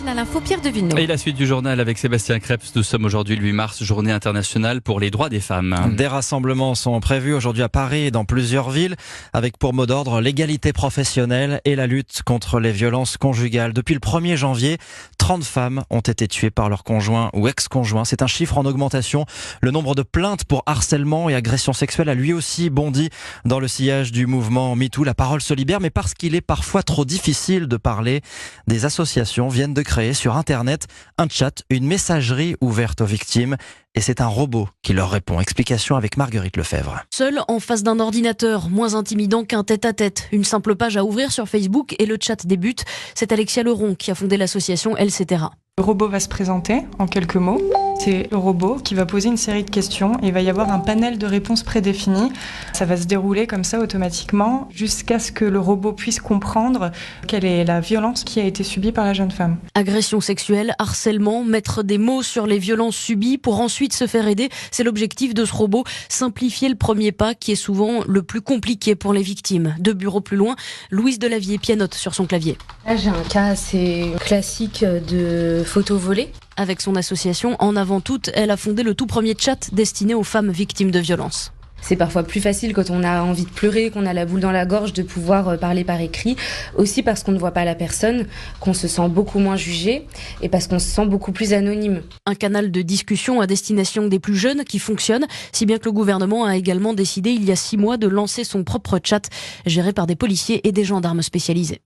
À l'info, Pierre de Villeneuve. Et la suite du journal avec Sébastien Krebs. Nous sommes aujourd'hui le 8 mars, journée internationale pour les droits des femmes. Des rassemblements sont prévus aujourd'hui à Paris et dans plusieurs villes, avec pour mot d'ordre l'égalité professionnelle et la lutte contre les violences conjugales. Depuis le 1er janvier, 30 femmes ont été tuées par leur conjoint ou ex-conjoint. C'est un chiffre en augmentation. Le nombre de plaintes pour harcèlement et agression sexuelle a lui aussi bondi dans le sillage du mouvement MeToo. La parole se libère, mais parce qu'il est parfois trop difficile de parler, des associations viennent de créer sur Internet un chat, une messagerie ouverte aux victimes. Et c'est un robot qui leur répond. Explication avec Marguerite Lefebvre. Seul en face d'un ordinateur, moins intimidant qu'un tête-à-tête. Une simple page à ouvrir sur Facebook et le chat débute. C'est Alexia Leron qui a fondé l'association etc. Le robot va se présenter en quelques mots. C'est le robot qui va poser une série de questions et il va y avoir un panel de réponses prédéfinies. Ça va se dérouler comme ça automatiquement jusqu'à ce que le robot puisse comprendre quelle est la violence qui a été subie par la jeune femme. Agression sexuelle, harcèlement, mettre des mots sur les violences subies pour ensuite se faire aider. C'est l'objectif de ce robot, simplifier le premier pas qui est souvent le plus compliqué pour les victimes. 2 bureaux plus loin, Louise Delavier pianote sur son clavier. Là, j'ai un cas assez classique de photos volées. Avec son association En Avant Toutes, elle a fondé le tout premier chat destiné aux femmes victimes de violences. C'est parfois plus facile quand on a envie de pleurer, qu'on a la boule dans la gorge, de pouvoir parler par écrit. Aussi parce qu'on ne voit pas la personne, qu'on se sent beaucoup moins jugé et parce qu'on se sent beaucoup plus anonyme. Un canal de discussion à destination des plus jeunes qui fonctionne, si bien que le gouvernement a également décidé il y a 6 mois de lancer son propre chat, géré par des policiers et des gendarmes spécialisés.